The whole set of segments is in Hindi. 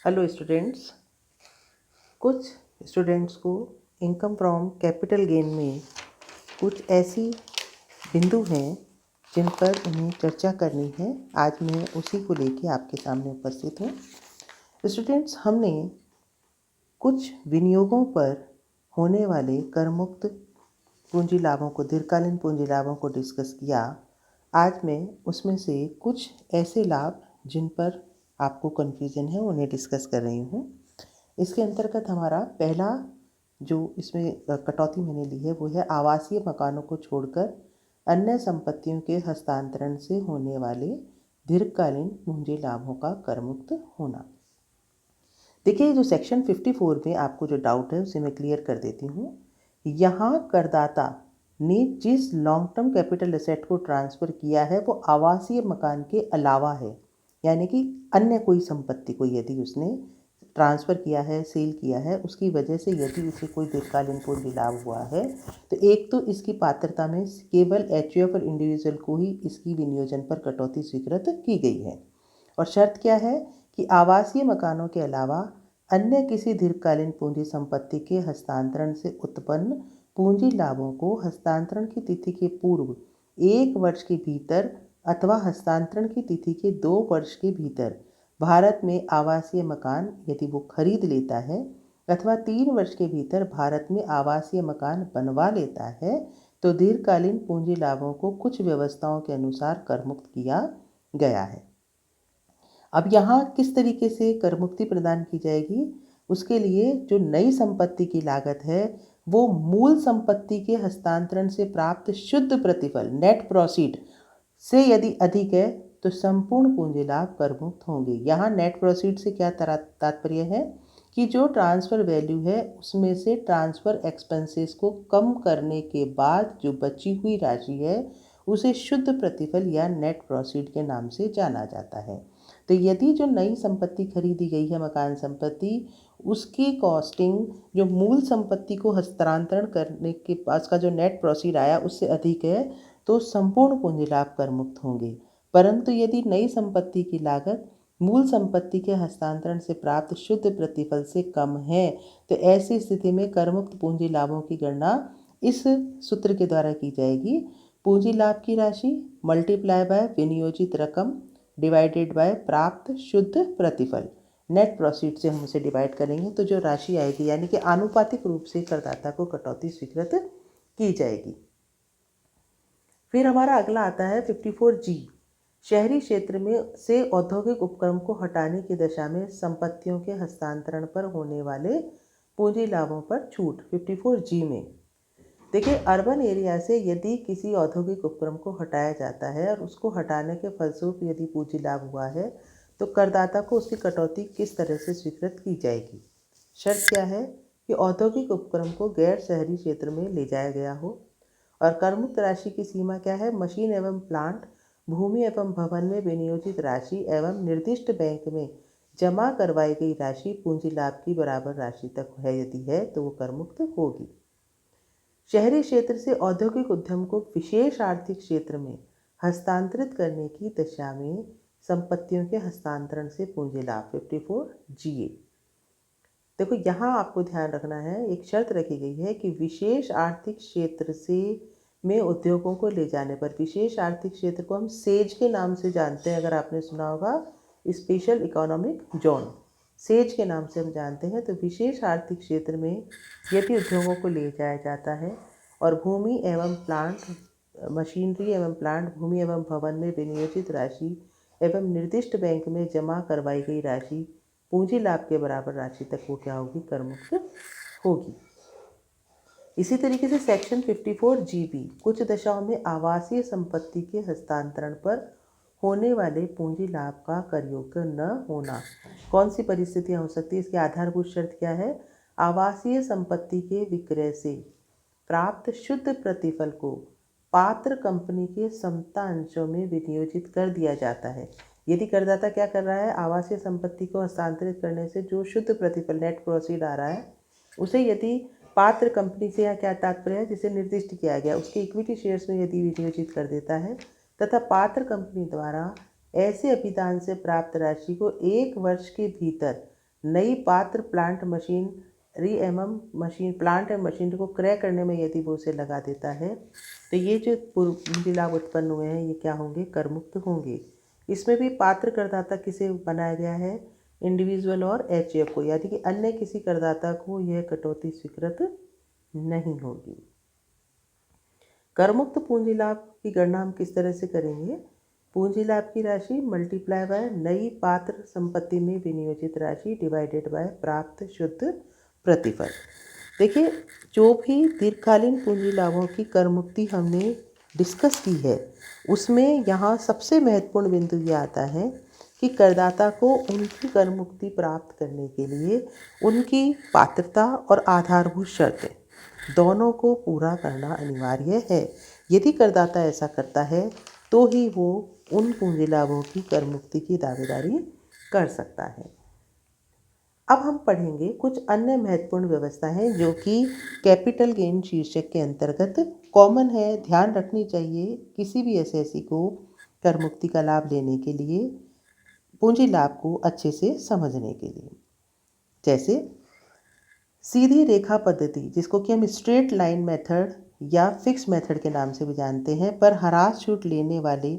Hello students. कुछ स्टूडेंट्स को इनकम फ्रॉम कैपिटल गेन में कुछ ऐसी बिंदु हैं जिन पर उन्हें चर्चा करनी है। आज मैं उसी को लेकर आपके सामने उपस्थित हूँ। स्टूडेंट्स, हमने कुछ विनियोगों पर होने वाले करमुक्त पूंजी लाभों को, दीर्घकालीन पूंजी लाभों को डिस्कस किया। आज मैं उसमें से कुछ ऐसे लाभ जिन पर आपको कन्फ्यूजन है उन्हें डिस्कस कर रही हूँ। इसके अंतर्गत हमारा पहला जो इसमें कटौती मैंने ली है वो है आवासीय मकानों को छोड़कर अन्य संपत्तियों के हस्तांतरण से होने वाले दीर्घकालीन पूंजी लाभों का करमुक्त होना। देखिए, जो सेक्शन 54 में आपको जो डाउट है उसे मैं क्लियर कर देती हूँ। यहाँ करदाता ने जिस लॉन्ग टर्म कैपिटल एसेट को ट्रांसफ़र किया है वो आवासीय मकान के अलावा है, यानी कि अन्य कोई संपत्ति को यदि उसने ट्रांसफ़र किया है, सेल किया है, उसकी वजह से यदि उसे कोई दीर्घकालीन पूंजी लाभ हुआ है तो एक तो इसकी पात्रता में केवल एचयूएफ और इंडिविजुअल को ही इसकी विनियोजन पर कटौती स्वीकृत की गई है। और शर्त क्या है कि आवासीय मकानों के अलावा अन्य किसी दीर्घकालीन पूंजी संपत्ति के हस्तांतरण से उत्पन्न पूंजी लाभों को हस्तांतरण की तिथि के पूर्व 1 वर्ष के भीतर अथवा हस्तांतरण की तिथि के 2 वर्ष के भीतर भारत में आवासीय मकान यदि वो खरीद लेता है अथवा 3 वर्ष के भीतर भारत में आवासीय मकान बनवा लेता है तो दीर्घकालीन पूंजी लाभों को कुछ व्यवस्थाओं के अनुसार करमुक्त किया गया है। अब यहाँ किस तरीके से कर मुक्ति प्रदान की जाएगी, उसके लिए जो नई संपत्ति की लागत है वो मूल संपत्ति के हस्तांतरण से प्राप्त शुद्ध प्रतिफल नेट प्रोसीड से यदि अधिक है तो संपूर्ण पूंजी लाभ कर मुक्त होंगे। यहाँ नेट प्रोसीड से क्या तात्पर्य है कि जो ट्रांसफ़र वैल्यू है उसमें से ट्रांसफ़र एक्सपेंसेस को कम करने के बाद जो बची हुई राशि है उसे शुद्ध प्रतिफल या नेट प्रोसीड के नाम से जाना जाता है। तो यदि जो नई संपत्ति खरीदी गई है, मकान संपत्ति, उसकी कॉस्टिंग जो मूल संपत्ति को हस्तांतरण करने के पास का जो नेट प्रोसीड आया उससे अधिक है तो संपूर्ण पूंजी लाभ कर मुक्त होंगे। परंतु यदि नई संपत्ति की लागत मूल संपत्ति के हस्तांतरण से प्राप्त शुद्ध प्रतिफल से कम है तो ऐसी स्थिति में करमुक्त पूंजी लाभों की गणना इस सूत्र के द्वारा की जाएगी। पूंजी लाभ की राशि मल्टीप्लाई बाय विनियोजित रकम डिवाइडेड बाय प्राप्त शुद्ध प्रतिफल। नेट प्रोसीड से हम उसे डिवाइड करेंगे तो जो राशि आएगी यानी कि आनुपातिक रूप से करदाता को कटौती स्वीकृत की जाएगी। फिर हमारा अगला आता है 54G, शहरी क्षेत्र में से औद्योगिक उपक्रम को हटाने की दशा में संपत्तियों के हस्तांतरण पर होने वाले पूंजी लाभों पर छूट। 54G में देखिए, अर्बन एरिया से यदि किसी औद्योगिक उपक्रम को हटाया जाता है और उसको हटाने के फलस्वरूप यदि पूंजी लाभ हुआ है तो करदाता को उसकी कटौती किस तरह से स्वीकृत की जाएगी। शर्त क्या है कि औद्योगिक उपक्रम को गैर शहरी क्षेत्र में ले जाया गया हो और करमुक्त राशि की सीमा क्या है, मशीन एवं प्लांट, भूमि एवं भवन में विनियोजित राशि एवं निर्दिष्ट बैंक में जमा करवाई गई राशि पूंजी लाभ की बराबर राशि तक है। यदि है तो वो करमुक्त होगी। शहरी क्षेत्र से औद्योगिक उद्यम को विशेष आर्थिक क्षेत्र में हस्तांतरित करने की दशा में संपत्तियों के हस्तांतरण से पूंजी लाभ। 54GA। देखो, यहाँ आपको ध्यान रखना है, एक शर्त रखी गई है कि विशेष आर्थिक क्षेत्र से में उद्योगों को ले जाने पर, विशेष आर्थिक क्षेत्र को हम सेज के नाम से जानते हैं, अगर आपने सुना होगा, स्पेशल इकोनॉमिक जोन, सेज के नाम से हम जानते हैं। तो विशेष आर्थिक क्षेत्र में यदि उद्योगों को ले जाया जाता है और भूमि एवं प्लांट, मशीनरी एवं प्लांट, भूमि एवं भवन में विनियोजित राशि एवं निर्दिष्ट बैंक में जमा करवाई गई राशि पूंजी लाभ के बराबर राशि तक वो क्या होगी, करमुक्त होगी। इसी तरीके से सेक्शन 54GB, कुछ दशाओं में आवासीय संपत्ति के हस्तांतरण पर होने वाले पूंजी लाभ का कर योग्य न होना। कौन सी परिस्थितियां हो सकती है, इसकी आधारभूत शर्त क्या है, आवासीय संपत्ति के विक्रय से प्राप्त शुद्ध प्रतिफल को पात्र कंपनी के समता अंशों में विनियोजित कर दिया जाता है। यदि करदाता क्या कर रहा है, आवासीय संपत्ति को हस्तांतरित करने से जो शुद्ध प्रतिफल नेट प्रोसीड आ रहा है उसे यदि पात्र कंपनी से, या क्या तात्पर्य है, जिसे निर्दिष्ट किया गया उसके इक्विटी शेयर्स में यदि विनियोजित कर देता है तथा पात्र कंपनी द्वारा ऐसे अभिदान से प्राप्त राशि को 1 वर्ष के भीतर नई पात्र प्लांट मशीनरी एवं मशीन प्लांट एवं मशीनरी को क्रय करने में यदि वो उसे लगा देता है तो ये जो पूंजी लाभ उत्पन्न हुए हैं ये क्या होंगे, कर मुक्त होंगे। इसमें भी पात्र करदाता किसे बनाया गया है, इंडिविजुअल और एचएफ को, यानी कि अन्य किसी करदाता को यह कटौती स्वीकृत नहीं होगी। कर मुक्त पूंजी लाभ की गणना हम किस तरह से करेंगे, पूंजी लाभ की राशि मल्टीप्लाई बाय नई पात्र संपत्ति में विनियोजित राशि डिवाइडेड बाय प्राप्त शुद्ध प्रतिफल। देखिए, जो भी दीर्घकालीन पूंजी लाभों की कर मुक्ति हमने डिस्कस की है उसमें यहाँ सबसे महत्वपूर्ण बिंदु ये आता है कि करदाता को उनकी कर मुक्ति प्राप्त करने के लिए उनकी पात्रता और आधारभूत शर्तें दोनों को पूरा करना अनिवार्य है। यदि करदाता ऐसा करता है तो ही वो उन पूंजी लाभों की कर मुक्ति की दावेदारी कर सकता है। अब हम पढ़ेंगे कुछ अन्य महत्वपूर्ण व्यवस्थाएं जो कि कैपिटल गेन शीर्षक के अंतर्गत कॉमन है, ध्यान रखनी चाहिए किसी भी एसएससी को कर मुक्ति का लाभ लेने के लिए, पूंजी लाभ को अच्छे से समझने के लिए। जैसे सीधी रेखा पद्धति, जिसको कि हम स्ट्रेट लाइन मेथड या फिक्स मेथड के नाम से भी जानते हैं, पर हरास छूट लेने वाले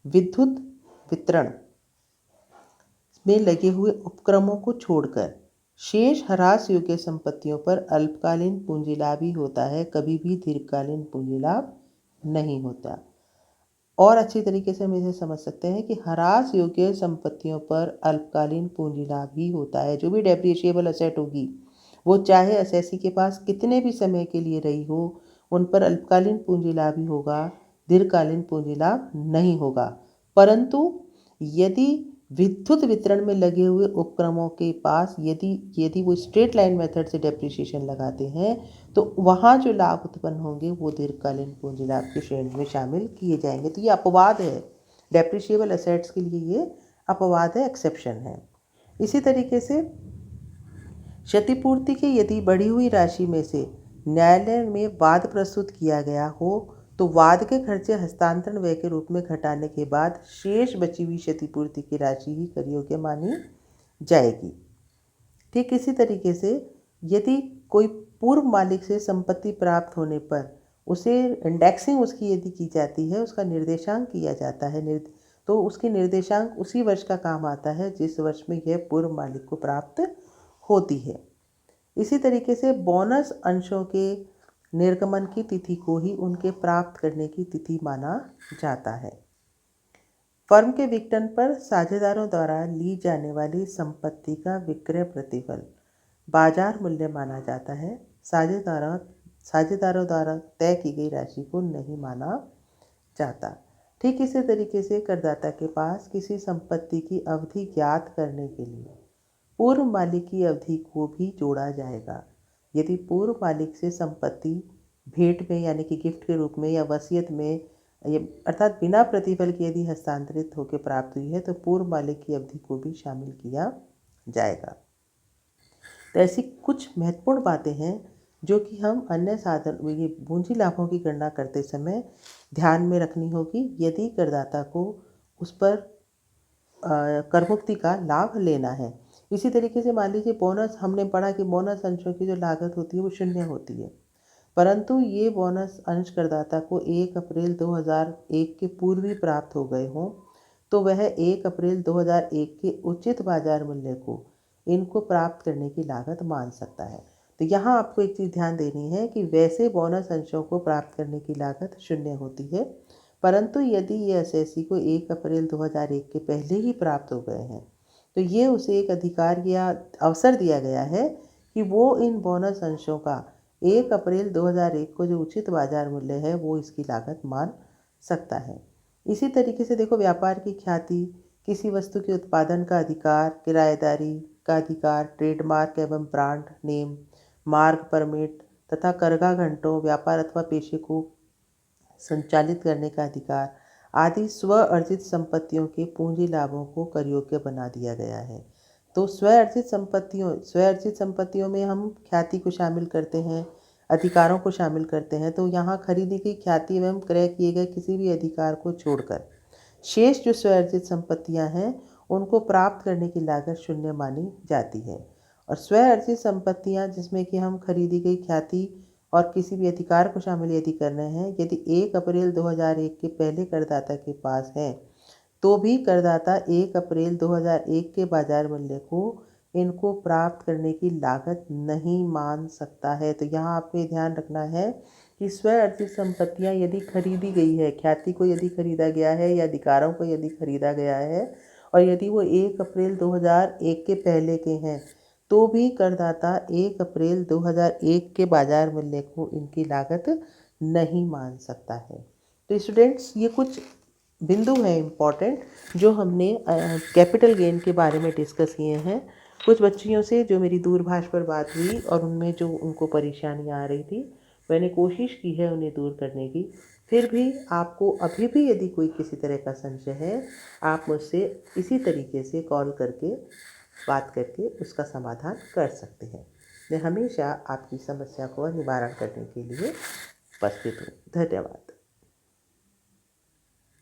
विद्युत वितरण में लगे हुए उपक्रमों को छोड़कर शेष ह्रास योग्य संपत्तियों पर अल्पकालीन पूंजी लाभ ही होता है, कभी भी दीर्घकालीन पूंजी लाभ नहीं होता। और अच्छी तरीके से हम इसे समझ सकते हैं कि ह्रास योग्य संपत्तियों पर अल्पकालीन पूंजी लाभ ही होता है। जो भी डेप्रिशिएबल असेट होगी वो चाहे एसएससी के पास कितने भी समय के लिए रही हो, उन पर अल्पकालीन पूंजी लाभ ही होगा, दीर्घकालीन पूंजी लाभ नहीं होगा। परंतु यदि विद्युत वितरण में लगे हुए उपक्रमों के पास यदि वो स्ट्रेट लाइन मेथड से डेप्रिसिएशन लगाते हैं तो वहाँ जो लाभ उत्पन्न होंगे वो दीर्घकालीन पूंजी लाभ की श्रेणी में शामिल किए जाएंगे। तो ये अपवाद है, डेप्रिशिएबल एसेट्स के लिए ये अपवाद है, एक्सेप्शन है। इसी तरीके से क्षतिपूर्ति की यदि बढ़ी हुई राशि में से न्यायालय में वाद प्रस्तुत किया गया हो तो वाद के खर्चे हस्तांतरण व्यय के रूप में घटाने के बाद शेष बची हुई क्षतिपूर्ति की राशि ही कर योग्य मानी जाएगी। ठीक इसी तरीके से यदि कोई पूर्व मालिक से संपत्ति प्राप्त होने पर उसे इंडेक्सिंग उसकी यदि की जाती है, उसका निर्देशांक किया जाता है, तो उसकी निर्देशांक उसी वर्ष का काम आता है जिस वर्ष में यह पूर्व मालिक को प्राप्त होती है। इसी तरीके से बोनस अंशों के निर्गमन की तिथि को ही उनके प्राप्त करने की तिथि माना जाता है। फर्म के विघटन पर साझेदारों द्वारा ली जाने वाली संपत्ति का विक्रय प्रतिफल बाजार मूल्य माना जाता है। साझेदारों द्वारा तय की गई राशि को नहीं माना जाता। ठीक इसी तरीके से करदाता के पास किसी संपत्ति की अवधि ज्ञात करने के लिए पूर्व मालिक की अवधि को भी जोड़ा जाएगा। यदि पूर्व मालिक से संपत्ति भेंट में यानी कि गिफ्ट के रूप में या वसीयत में अर्थात बिना प्रतिफल के यदि हस्तांतरित होकर प्राप्त हुई है तो पूर्व मालिक की अवधि को भी शामिल किया जाएगा। तो ऐसी कुछ महत्वपूर्ण बातें हैं जो कि हम अन्य साधन ये पूंजी लाभों की गणना करते समय ध्यान में रखनी होगी यदि करदाता को उस पर कर मुक्ति का लाभ लेना है। इसी तरीके से मान लीजिए बोनस, हमने पढ़ा कि बोनस अंशों की जो लागत होती है वो 0 होती है, परंतु ये बोनस अंश करदाता को 1 अप्रैल 2001 के पूर्व ही प्राप्त हो गए हों तो वह 1 अप्रैल 2001 के उचित बाजार मूल्य को इनको प्राप्त करने की लागत मान सकता है। तो यहाँ आपको एक चीज़ ध्यान देनी है कि वैसे बोनस अंशों को प्राप्त करने की लागत 0 होती है, परंतु यदि ये एसएससी को 1 अप्रैल 2001 के पहले ही प्राप्त हो गए हैं तो ये उसे एक अधिकार या अवसर दिया गया है कि वो इन बोनस अंशों का 1 अप्रैल 2001 को जो उचित बाजार मूल्य है वो इसकी लागत मान सकता है। इसी तरीके से देखो, व्यापार की ख्याति, किसी वस्तु के उत्पादन का अधिकार, किराएदारी का अधिकार, ट्रेडमार्क एवं ब्रांड नेम, मार्ग परमिट तथा करगा घंटों, व्यापार अथवा पेशे को संचालित करने का अधिकार आदि स्व अर्जित संपत्तियों के पूंजी लाभों को कर योग्य बना दिया गया है। तो स्व अर्जित संपत्तियों में हम ख्याति को शामिल करते हैं, अधिकारों को शामिल करते हैं। तो यहाँ खरीदी गई ख्याति एवं क्रय किए गए किसी भी अधिकार को छोड़कर शेष जो स्व अर्जित संपत्तियाँ हैं उनको प्राप्त करने की लागत शून्य मानी जाती है। और स्व अर्जित संपत्तियां, जिसमें कि हम खरीदी गई ख्याति और किसी भी अधिकार को शामिल यदि कर रहे हैं, यदि 1 अप्रैल 2001 के पहले करदाता के पास है तो भी करदाता 1 अप्रैल 2001 के बाजार मूल्य को इनको प्राप्त करने की लागत नहीं मान सकता है। तो यहाँ आपको ये ध्यान रखना है कि स्व अर्जित संपत्तियाँ यदि खरीदी गई है, ख्याति को यदि खरीदा गया है या अधिकारों को यदि खरीदा गया है और यदि वो 1 अप्रैल 2001 के पहले के हैं तो भी करदाता 1 अप्रैल 2001 के बाजार मूल्य को इनकी लागत नहीं मान सकता है। तो स्टूडेंट्स, ये कुछ बिंदु हैं इम्पॉर्टेंट जो हमने कैपिटल गेन के बारे में डिस्कस किए हैं। कुछ बच्चियों से जो मेरी दूरभाष पर बात हुई और उनमें जो उनको परेशानियां आ रही थी, मैंने कोशिश की है उन्हें दूर करने की। फिर भी आपको अभी भी यदि कोई किसी तरह का संशय है, आप मुझसे इसी तरीके से कॉल करके बात करके उसका समाधान कर सकते हैं। मैं हमेशा आपकी समस्या को निवारण करने के लिए उपस्थित हूँ। धन्यवाद।